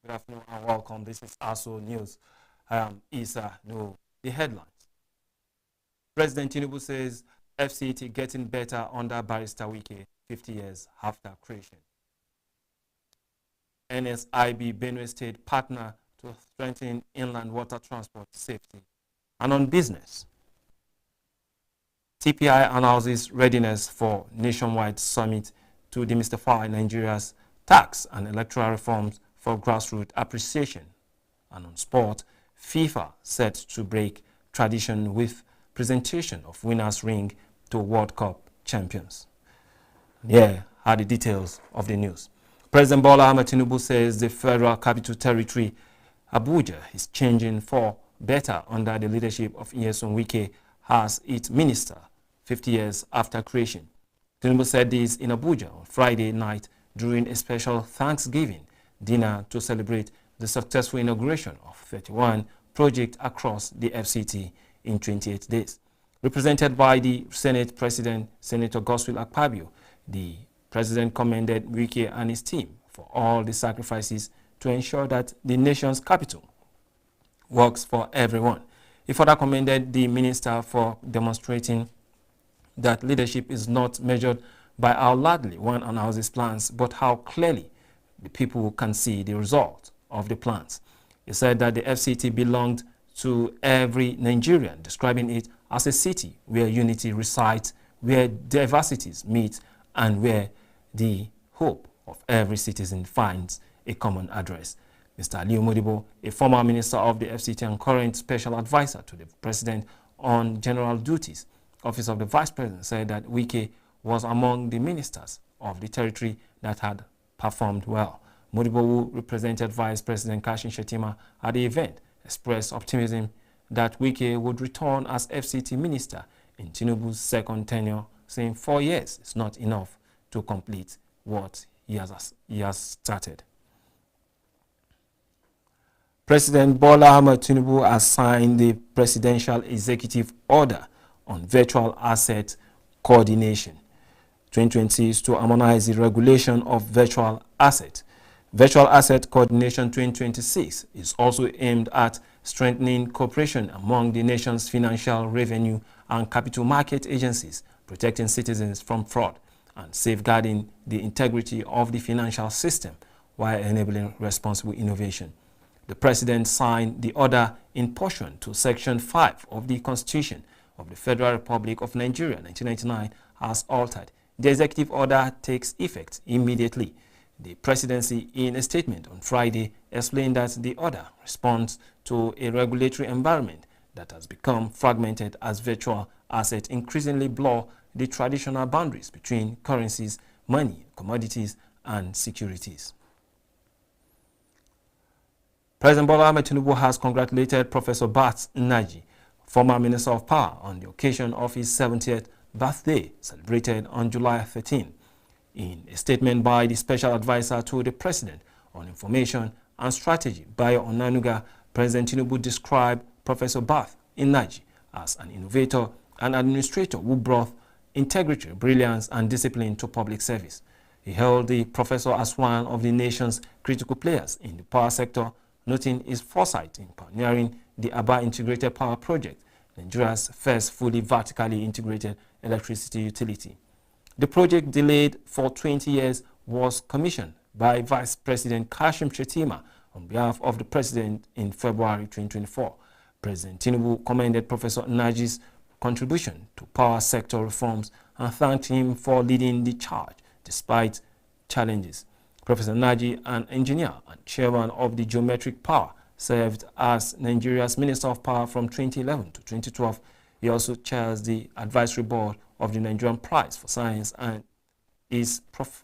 Good afternoon and welcome. This is ASO News. I am Isa No. The headlines. President Tinubu says FCT getting better under Barrister Wike 50 years after creation. NSIB Benue State partner to strengthen inland water transport safety. And on business, TPI announces readiness for nationwide summit to demystify Nigeria's tax and electoral reforms for grassroots appreciation. And on sport, FIFA set to break tradition with presentation of winners' ring to World Cup champions. Here are the details of the news. President Bola Ahmed Tinubu says the Federal Capital Territory, Abuja, is changing for better under the leadership of Nyesom Wike as its minister 50 years after creation. Tinubu said this in Abuja on Friday night during a special Thanksgiving dinner to celebrate the successful inauguration of 31 projects across the FCT in 28 days. Represented by the Senate President, Senator Godswill Akpabio, the President commended Wike and his team for all the sacrifices to ensure that the nation's capital works for everyone. He further commended the minister for demonstrating that leadership is not measured by how loudly one announces plans, but how clearly the people can see the result of the plans. He said that the FCT belonged to every Nigerian, describing it as a city where unity resides, where diversities meet, and where the hope of every citizen finds a common address. Mr. Aliyu Modibo, a former minister of the FCT and current special advisor to the president on general duties, Office of the Vice President, said that Wike was among the ministers of the territory that had performed well. Modibo, who represented Vice President Kashim Shettima at the event, expressed optimism that Wike would return as FCT minister in Tinubu's second tenure, saying 4 years is not enough to complete what he has started. President Bola Ahmed Tinubu has signed the Presidential Executive Order on Virtual Asset Coordination 2026 to harmonize the regulation of virtual assets. Virtual Asset Coordination 2026 is also aimed at strengthening cooperation among the nation's financial, revenue, and capital market agencies, protecting citizens from fraud, and safeguarding the integrity of the financial system while enabling responsible innovation. The President signed the order in portion to Section 5 of the Constitution of the Federal Republic of Nigeria, 1999, as altered. The executive order takes effect immediately. The presidency, in a statement on Friday, explained that the order responds to a regulatory environment that has become fragmented as virtual assets increasingly blur the traditional boundaries between currencies, money, commodities, and securities. President Bola Ahmed Tinubu has congratulated Professor Bath Nnaji, former Minister of Power, on the occasion of his 70th birthday, celebrated on July 13. In a statement by the Special Advisor to the President on Information and Strategy, Bayo Onanuga, President Tinubu described Professor Bath Nnaji as an innovator and administrator who brought integrity, brilliance, and discipline to public service. He hailed the professor as one of the nation's critical players in the power sector, noting his foresight in pioneering the Aba Integrated Power Project, Nigeria's first fully vertically integrated electricity utility. The project, delayed for 20 years, was commissioned by Vice President Kashim Shettima on behalf of the President in February 2024. President Tinubu commended Professor Nnaji's contribution to power sector reforms and thanked him for leading the charge despite challenges. Professor Nnaji, an engineer and chairman of the Geometric Power, served as Nigeria's Minister of Power from 2011 to 2012. He also chairs the advisory board of the Nigerian Prize for Science and is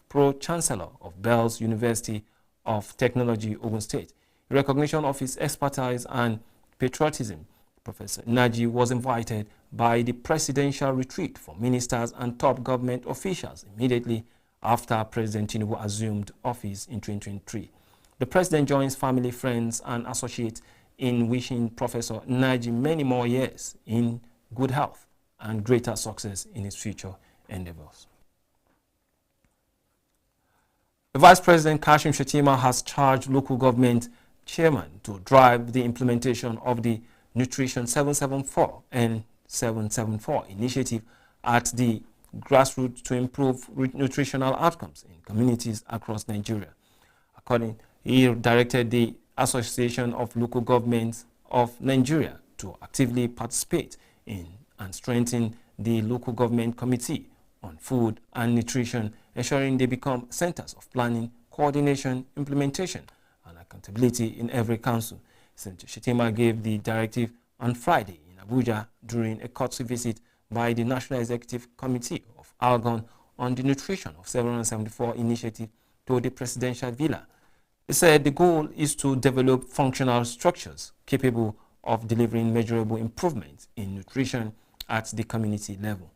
Pro-Chancellor of Bells University of Technology, Ogun State. In recognition of his expertise and patriotism, Professor Nnaji was invited by the Presidential Retreat for ministers and top government officials immediately after President Tinubu assumed office in 2023. The President joins family, friends, and associates in wishing Professor Nnaji many more years in good health and greater success in his future endeavors. The Vice President Kashim Shettima has charged local government chairmen to drive the implementation of the Nutrition 774 and 774 initiative at the grassroots to improve nutritional outcomes in communities across Nigeria. He directed the Association of Local Governments of Nigeria to actively participate in and strengthen the local government committee on food and nutrition, ensuring they become centers of planning, coordination, implementation, and accountability in every council. Senator Shettima gave the directive on Friday in Abuja during a courtesy visit by the National Executive Committee of ALGON on the Nutrition of 774 initiative to the Presidential Villa. He said the goal is to develop functional structures capable of delivering measurable improvements in nutrition at the community level.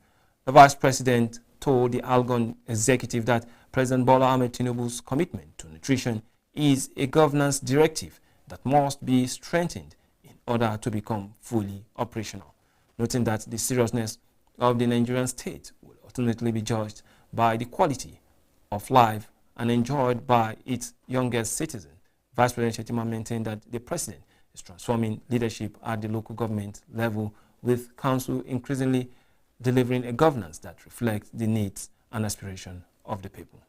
The Vice President told the ALGON executive that President Bola Ahmed Tinubu's commitment to nutrition is a governance directive that must be strengthened in order to become fully operational, noting that the seriousness of the Nigerian state will ultimately be judged by the quality of life and enjoyed by its youngest citizens. Vice President Shettima maintained that the President is transforming leadership at the local government level, with council increasingly delivering a governance that reflects the needs and aspirations of the people.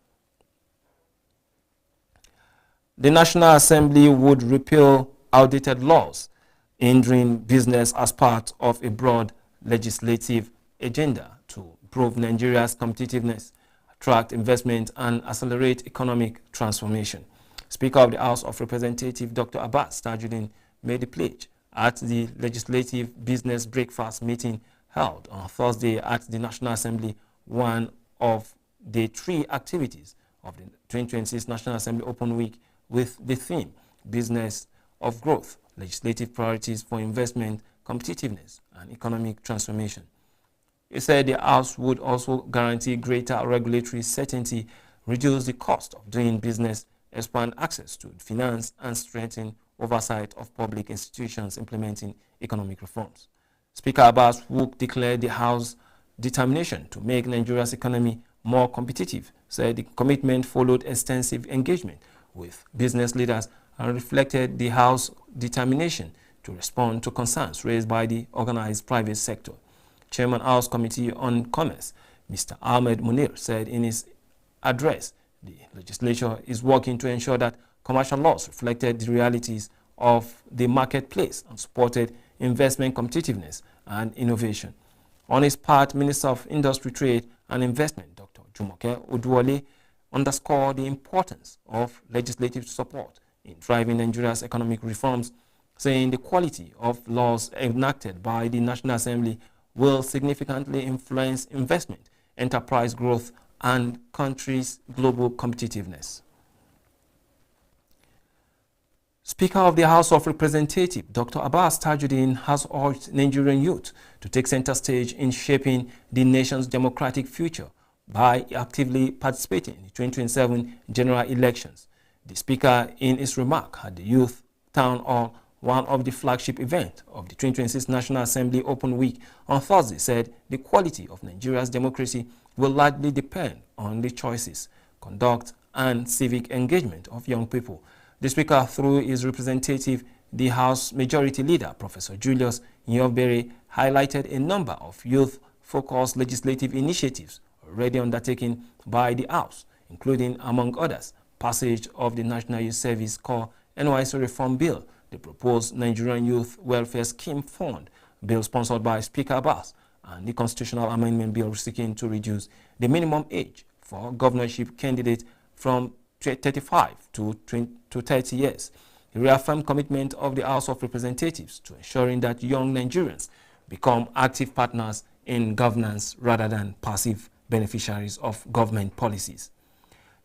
The National Assembly would repeal outdated laws hindering business as part of a broad legislative agenda to improve Nigeria's competitiveness, attract investment, and accelerate economic transformation. Speaker of the House of Representatives, Dr. Abbas Tajuddin, made the pledge at the Legislative Business Breakfast meeting held on Thursday at the National Assembly, one of the 3 activities of the 2026 National Assembly Open Week, with the theme Business of Growth, Legislative Priorities for Investment, Competitiveness, and Economic Transformation. He said the House would also guarantee greater regulatory certainty, reduce the cost of doing business, expand access to finance, and strengthen oversight of public institutions implementing economic reforms. Speaker Abbas, who declared the House's determination to make Nigeria's economy more competitive, said the commitment followed extensive engagement with business leaders and reflected the House's determination to respond to concerns raised by the organized private sector. Chairman House Committee on Commerce, Mr. Ahmed Munir, said in his address the legislature is working to ensure that commercial laws reflected the realities of the marketplace and supported investment competitiveness and innovation. On his part, Minister of Industry, Trade and Investment, Dr. Jumoke Oduwole, underscored the importance of legislative support in driving Nigeria's economic reforms, saying the quality of laws enacted by the National Assembly will significantly influence investment, enterprise growth, and country's global competitiveness. Speaker of the House of Representatives, Dr. Abbas Tajuddin, has urged Nigerian youth to take center stage in shaping the nation's democratic future by actively participating in the 2027 general elections. The Speaker, in his remark at the Youth Town Hall, one of the flagship events of the 2026 National Assembly Open Week on Thursday, said the quality of Nigeria's democracy will largely depend on the choices, conduct, and civic engagement of young people. The Speaker, through his representative, the House Majority Leader, Professor Julius Nyobere, highlighted a number of youth-focused legislative initiatives already undertaken by the House, including, among others, passage of the National Youth Service Corps NYSC Reform Bill, the proposed Nigerian Youth Welfare Scheme Fund bill sponsored by Speaker Abbas, and the Constitutional Amendment Bill seeking to reduce the minimum age for governorship candidates from 35 to 30 years. He reaffirmed commitment of the House of Representatives to ensuring that young Nigerians become active partners in governance rather than passive beneficiaries of government policies.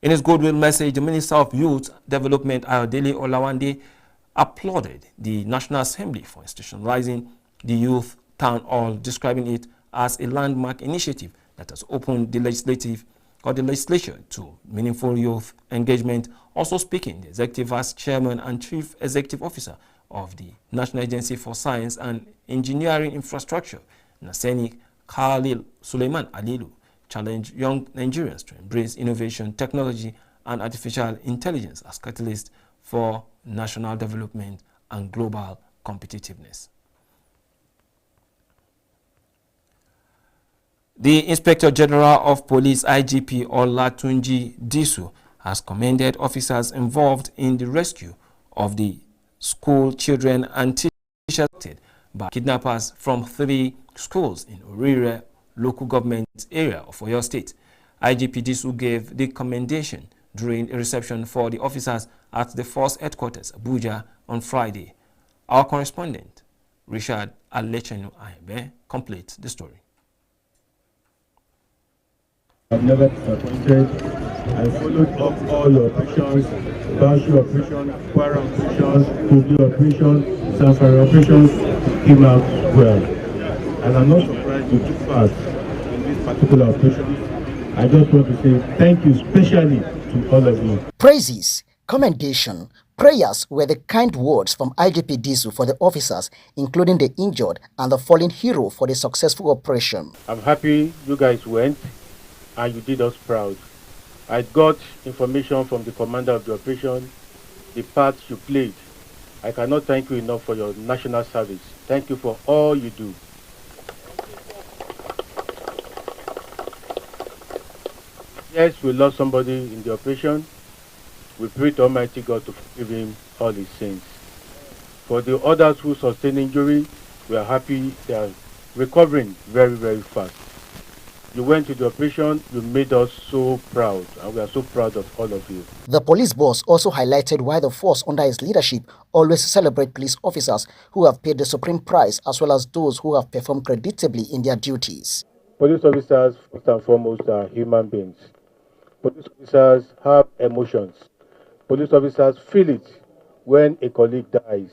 In his goodwill message, the Minister of Youth Development, Ayodele Olawande, applauded the National Assembly for institutionalizing the Youth Town Hall, describing it as a landmark initiative that has opened the legislature to meaningful youth engagement. Also speaking, the Executive Vice Chairman and Chief Executive Officer of the National Agency for Science and Engineering Infrastructure, Naseni Khalil Suleiman Alilu, challenged young Nigerians to embrace innovation, technology, and artificial intelligence as catalyst for national development and global competitiveness. The Inspector General of Police IGP Olatunji Disu has commended officers involved in the rescue of the school children and teachers by kidnappers from 3 schools in Orire local government area of Oyo State. IGP Disu gave the commendation during a reception for the officers at the Force Headquarters, Abuja, on Friday. Our correspondent, Richard Alechenu Ayebe, completes the story. I've never disappointed. I followed up all your operations, Bashu operation, Kwara operations, Kogi operations, Zamfara operations, came out well. And I'm not surprised you took part in this particular operation. I just want to say thank you especially to all of you. Praises, commendation, prayers were the kind words from IGP Disu for the officers, including the injured and the fallen hero for the successful operation. I'm happy you guys went and you did us proud. I got information from the commander of the operation, the part you played. I cannot thank you enough for your national service. Thank you for all you do. Yes, we lost somebody in the operation. We pray to Almighty God to forgive him all his sins. For the others who sustained injury, we are happy they are recovering very, very fast. You went to the operation, you made us so proud, and we are so proud of all of you. The police boss also highlighted why the force under his leadership always celebrate police officers who have paid the supreme price, as well as those who have performed creditably in their duties. Police officers, first and foremost, are human beings. Police officers have emotions. Police officers feel it when a colleague dies.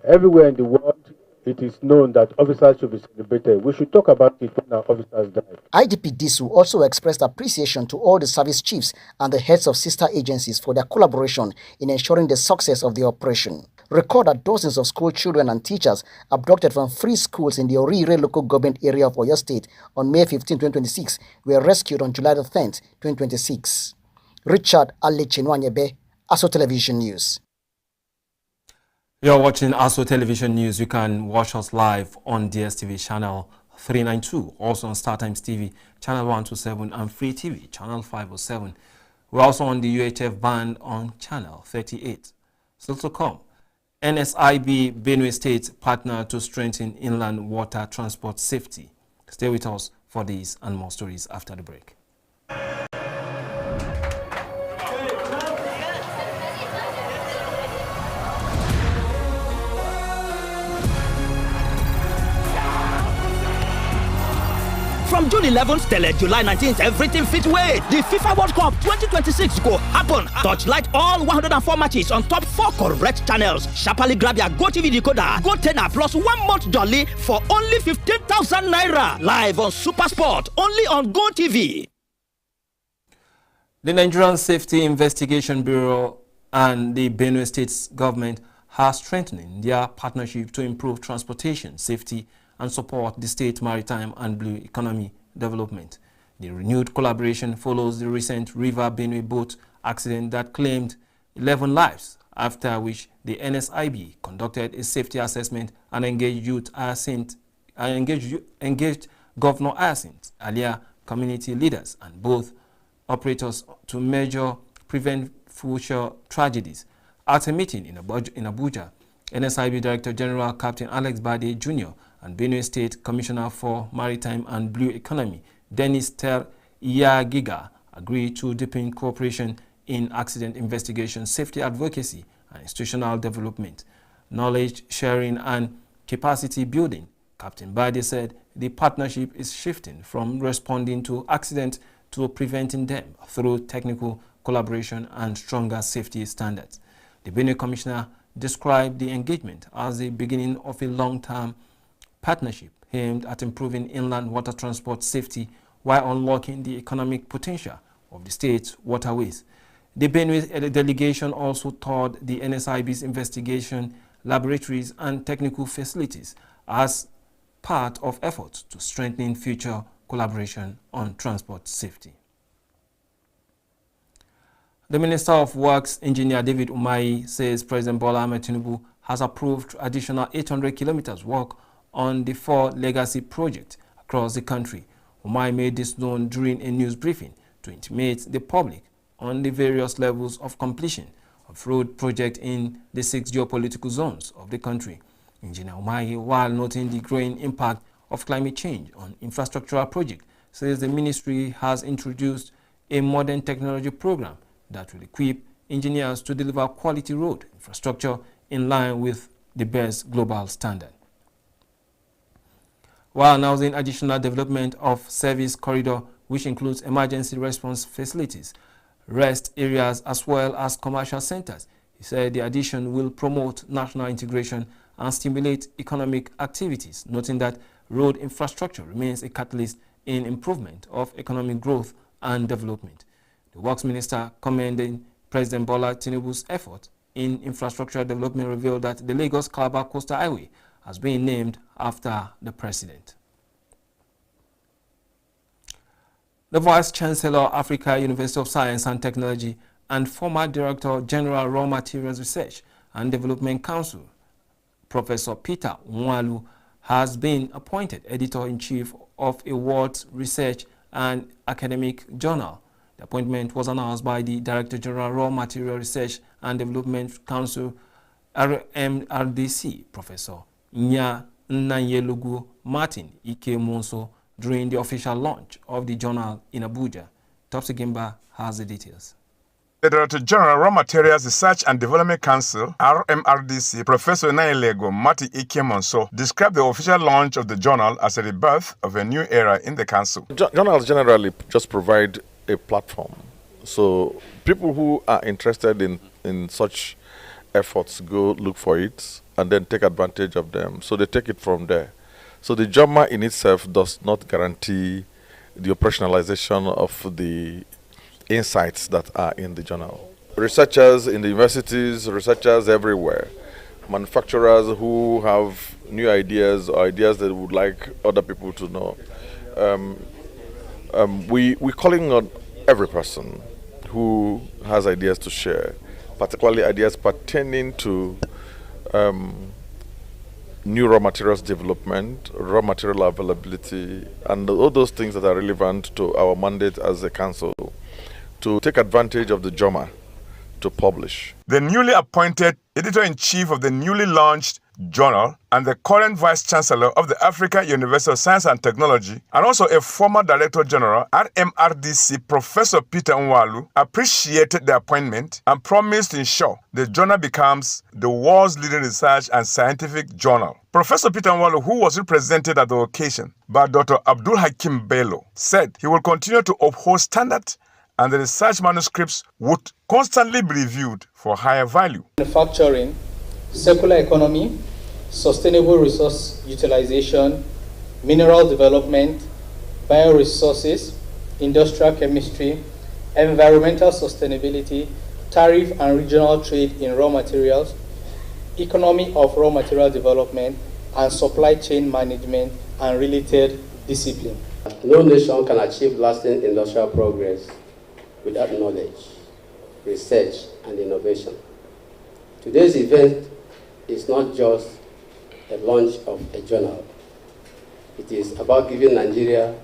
Everywhere in the world, it is known that officers should be celebrated. We should talk about it when our officers die. IGP Disu also expressed appreciation to all the service chiefs and the heads of sister agencies for their collaboration in ensuring the success of the operation. Record that dozens of school children and teachers abducted from 3 schools in the Orire local government area of Oyo State on May 15, 2026 were rescued on July 10, 2026. Richard Alechenu, ASO Television News. You're watching ASO Television News. You can watch us live on DSTV channel 392, also on StarTimes TV, channel 127, and Free TV, channel 507. We're also on the UHF band on channel 38. Still to come, NSIB Benue State partner to strengthen inland water transport safety. Stay with us for these and more stories after the break. From June 11th till July 19th, everything fit way. The FIFA World Cup 2026 go happen. Touchlight all 104 matches on top 4 correct channels. Sharply grab your GoTV decoder, GoTenna plus 1 month jolly for only 15,000 naira. Live on Super Sport, only on GoTV. The Nigerian Safety Investigation Bureau and the Benue State government are strengthening their partnership to improve transportation safety and support the state maritime and blue economy development. The renewed collaboration follows the recent River Benue boat accident that claimed 11 lives, after which the NSIB conducted a safety assessment and engaged Governor Hyacinth, earlier community leaders and both operators to prevent future tragedies. At a meeting in Abuja, NSIB Director General Captain Alex Bade Jr. and Benue State Commissioner for Maritime and Blue Economy, Dennis Ter Iyagiga, agreed to deepen cooperation in accident investigation, safety advocacy, and institutional development, knowledge sharing, and capacity building. Captain Bade said the partnership is shifting from responding to accidents to preventing them through technical collaboration and stronger safety standards. The Benue Commissioner described the engagement as the beginning of a long-term partnership aimed at improving inland water transport safety while unlocking the economic potential of the state's waterways. The Benue delegation also toured the NSIB's investigation laboratories and technical facilities as part of efforts to strengthen future collaboration on transport safety. The Minister of Works, Engineer David Umahi, says President Bola Ahmed Tinubu has approved additional 800 kilometers work on the 4 legacy projects across the country. Umahi made this known during a news briefing to intimate the public on the various levels of completion of road projects in the 6 geopolitical zones of the country. Engineer Umahi, while noting the growing impact of climate change on infrastructural projects, says the ministry has introduced a modern technology program that will equip engineers to deliver quality road infrastructure in line with the best global standard. While announcing additional development of service corridor, which includes emergency response facilities, rest areas, as well as commercial centers, he said the addition will promote national integration and stimulate economic activities, noting that road infrastructure remains a catalyst in improvement of economic growth and development. The Works Minister, commending President Bola Tinubu's effort in infrastructure development, revealed that the Lagos-Calabar Coastal Highway has been named after the President. The Vice Chancellor, Africa University of Science and Technology, and former Director General Raw Materials Research and Development Council, Professor Peter Nwalu, has been appointed Editor-in-Chief of a World Research and Academic Journal. The appointment was announced by the Director General Raw Material Research and Development Council, RMRDC, Professor Nyanyelugu Martin Ike Monso, during the official launch of the journal in Abuja. Topsy Gimba has the details. The Director General Raw Materials Research and Development Council, RMRDC, Professor Nyanyelugu Martin Ike Monso, described the official launch of the journal as a rebirth of a new era in the council. Journals generally just provide a platform. So people who are interested in such efforts go look for it and then take advantage of them. So they take it from there. So the JOMA in itself does not guarantee the operationalization of the insights that are in the journal. Researchers in the universities, researchers everywhere, manufacturers who have new ideas or ideas that would like other people to know. We're calling on every person who has ideas to share, particularly ideas pertaining to new raw materials development, raw material availability, and all those things that are relevant to our mandate as a council, to take advantage of the JOMA to publish. The newly appointed Editor-in-Chief of the newly launched journal and the current Vice Chancellor of the Africa University of Science and Technology, and also a former Director General at RMRDC, Professor Peter Nwalu, appreciated the appointment and promised to ensure the journal becomes the world's leading research and scientific journal. Professor Peter Nwalu, who was represented at the occasion by Dr. Abdul Hakim Bello, said he will continue to uphold standards and the research manuscripts would constantly be reviewed for higher value. Manufacturing, circular economy, sustainable resource utilization, mineral development, bioresources, industrial chemistry, environmental sustainability, tariff and regional trade in raw materials, economy of raw material development, and supply chain management and related discipline. No nation can achieve lasting industrial progress without knowledge, research, and innovation. Today's event is not just a launch of a journal. It is about giving Nigeria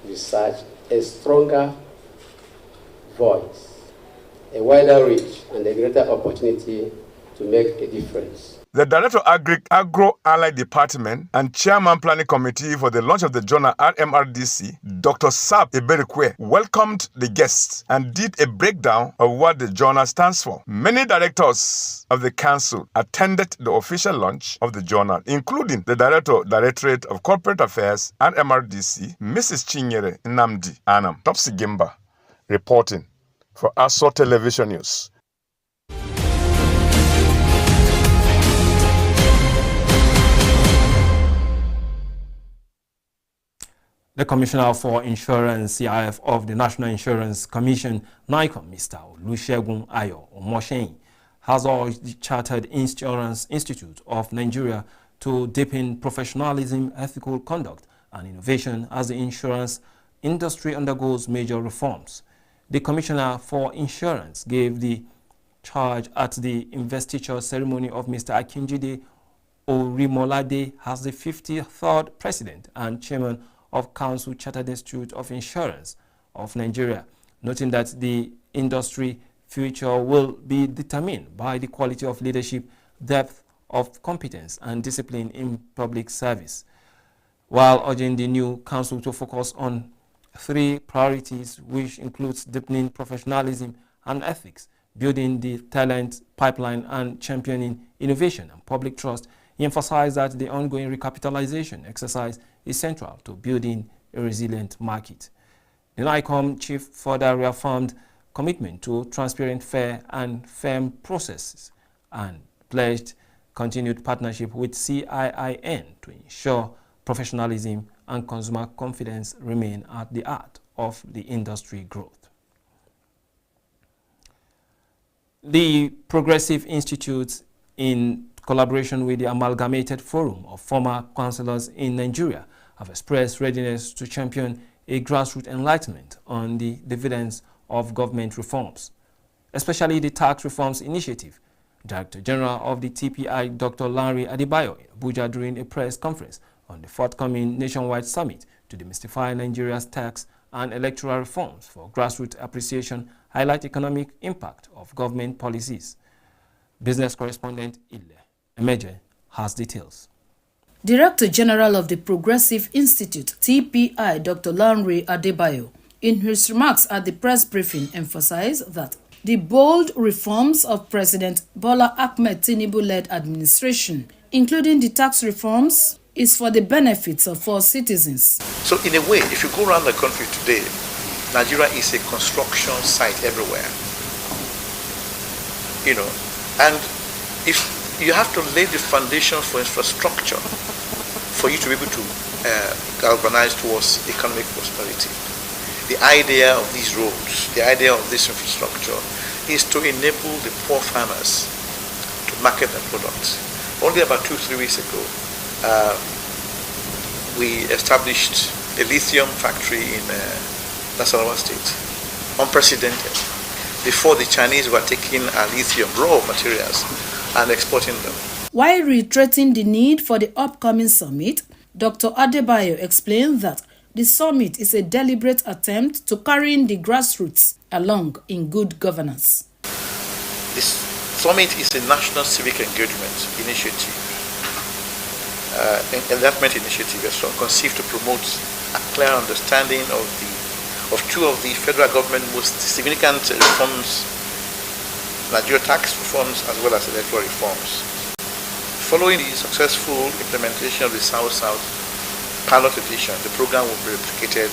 research a stronger voice, a wider reach, and a greater opportunity to make a difference. The Director of Agro-Allied Department and Chairman Planning Committee for the launch of the journal RMRDC, Dr. Sab Eberikwe, welcomed the guests and did a breakdown of what the journal stands for. Many directors of the council attended the official launch of the journal, including the Directorate of Corporate Affairs and RMRDC, Mrs. Chinyere Nnamdi Anam. Topsy Gimba, reporting for ASO Television News. The Commissioner for Insurance, CIF, of the National Insurance Commission, NICOM, Mr. Olusegun Ayo Omosheyin, has urged the Chartered Insurance Institute of Nigeria to deepen professionalism, ethical conduct, and innovation as the insurance industry undergoes major reforms. The Commissioner for Insurance gave the charge at the investiture ceremony of Mr. Akinjide Orimolade as the 53rd President and Chairman of Council Chartered Institute of Insurance of Nigeria, noting that the industry future will be determined by the quality of leadership, depth of competence, and discipline in public service, while urging the new council to focus on 3 priorities, which includes deepening professionalism and ethics, building the talent pipeline, and championing innovation and public trust. He emphasized that the ongoing recapitalization exercise is central to building a resilient market. The NICOM chief further reaffirmed commitment to transparent, fair, and firm processes and pledged continued partnership with CIIN to ensure professionalism and consumer confidence remain at the heart of the industry growth. The Progressive Institute, in collaboration with the Amalgamated Forum of Former Councillors in Nigeria, have expressed readiness to champion a grassroots enlightenment on the dividends of government reforms, especially the tax reforms initiative. Director General of the TPI, Dr. Lanre Adebayo, in Abuja during a press conference on the forthcoming nationwide summit to demystify Nigeria's tax and electoral reforms for grassroots appreciation, highlight economic impact of government policies. Business correspondent Ile Emeje has details. Director General of the Progressive Institute, TPI, Dr. Lanre Adebayo, in his remarks at the press briefing, emphasized that the bold reforms of President Bola Ahmed Tinubu-led administration, including the tax reforms, is for the benefits of all citizens. So in a way, if you go around the country today, Nigeria is a construction site everywhere. And if you have to lay the foundation for infrastructure for you to be able to galvanize towards economic prosperity. The idea of these roads, the idea of this infrastructure is to enable the poor farmers to market their products. Only about 2-3 weeks ago, we established a lithium factory in Nasarawa State, unprecedented. Before, the Chinese were taking our lithium raw materials and exporting them. While reiterating the need for the upcoming summit, Dr. Adebayo explained that the summit is a deliberate attempt to carrying the grassroots along in good governance. This summit is a national civic engagement initiative, enlightenment initiative, conceived to promote a clear understanding of 2 of the federal government most significant reforms, Nigeria tax reforms as well as electoral reforms. Following the successful implementation of the South-South pilot edition, the program will be replicated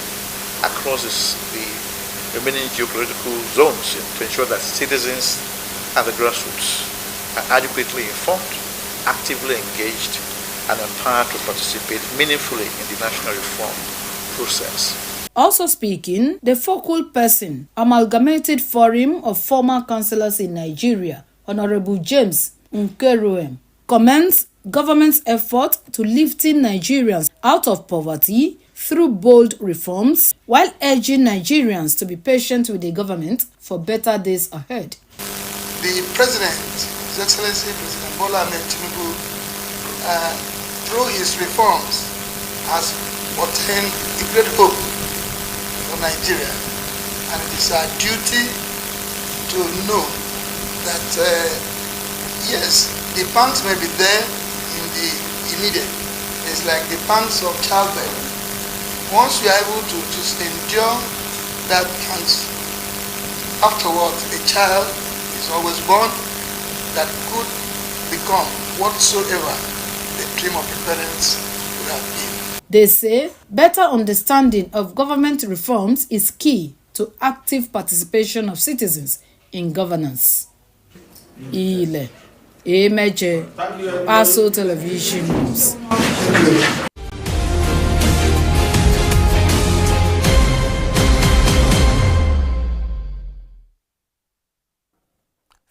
across the remaining geopolitical zones to ensure that citizens and the grassroots are adequately informed, actively engaged, and empowered to participate meaningfully in the national reform process. Also speaking, the focal person, Amalgamated Forum of Former Councillors in Nigeria, Honorable James Nkeruem, commends government's effort to lifting Nigerians out of poverty through bold reforms, while urging Nigerians to be patient with the government for better days ahead. The President, His Excellency President Bola Ahmed Tinubu, through his reforms, has obtained a great hope for Nigeria, and it is our duty to know that yes, the pangs may be there in the immediate. It's like the pangs of childbirth. Once we are able to just endure that pangs, afterwards a child is always born that could become whatsoever the dream of the parents would have been. They say better understanding of government reforms is key to active participation of citizens in governance. Ile Emeje, ASO Television News.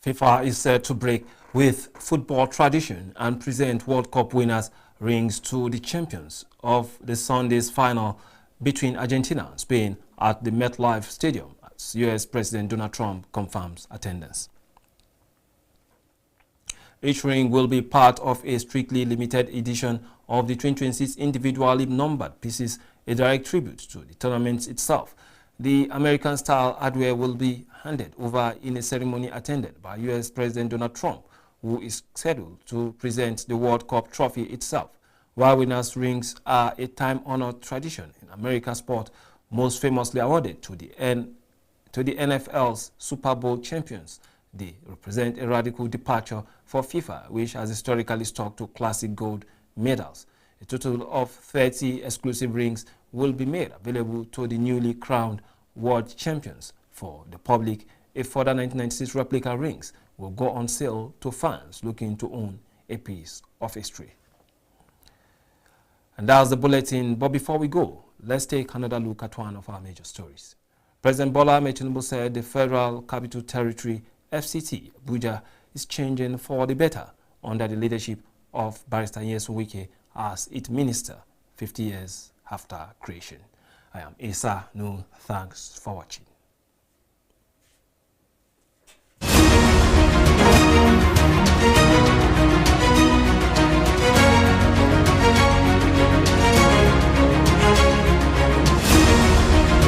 FIFA is set to break with football tradition and present World Cup winners' rings to the champions of the Sunday's final between Argentina and Spain at the MetLife Stadium at as U.S. President Donald Trump confirms attendance. Each ring will be part of a strictly limited edition of the 2026 individually numbered pieces, a direct tribute to the tournament itself. The American-style hardware will be handed over in a ceremony attended by U.S. President Donald Trump, who is scheduled to present the World Cup trophy itself. While winners' rings are a time-honored tradition in American sport, most famously awarded to the NFL's Super Bowl champions, they represent a radical departure for FIFA, which has historically stuck to classic gold medals. A total of 30 exclusive rings will be made available to the newly crowned world champions. For the public, a further 1996 replica rings will go on sale to fans looking to own a piece of history. And that's the bulletin. But before we go, let's take another look at one of our major stories. President Bola Ahmed Tinubu said the Federal Capital Territory FCT, Abuja, is changing for the better under the leadership of Barrister Nyesom Wike as its minister 50 years after creation. I am Asa Noor. Thanks for watching.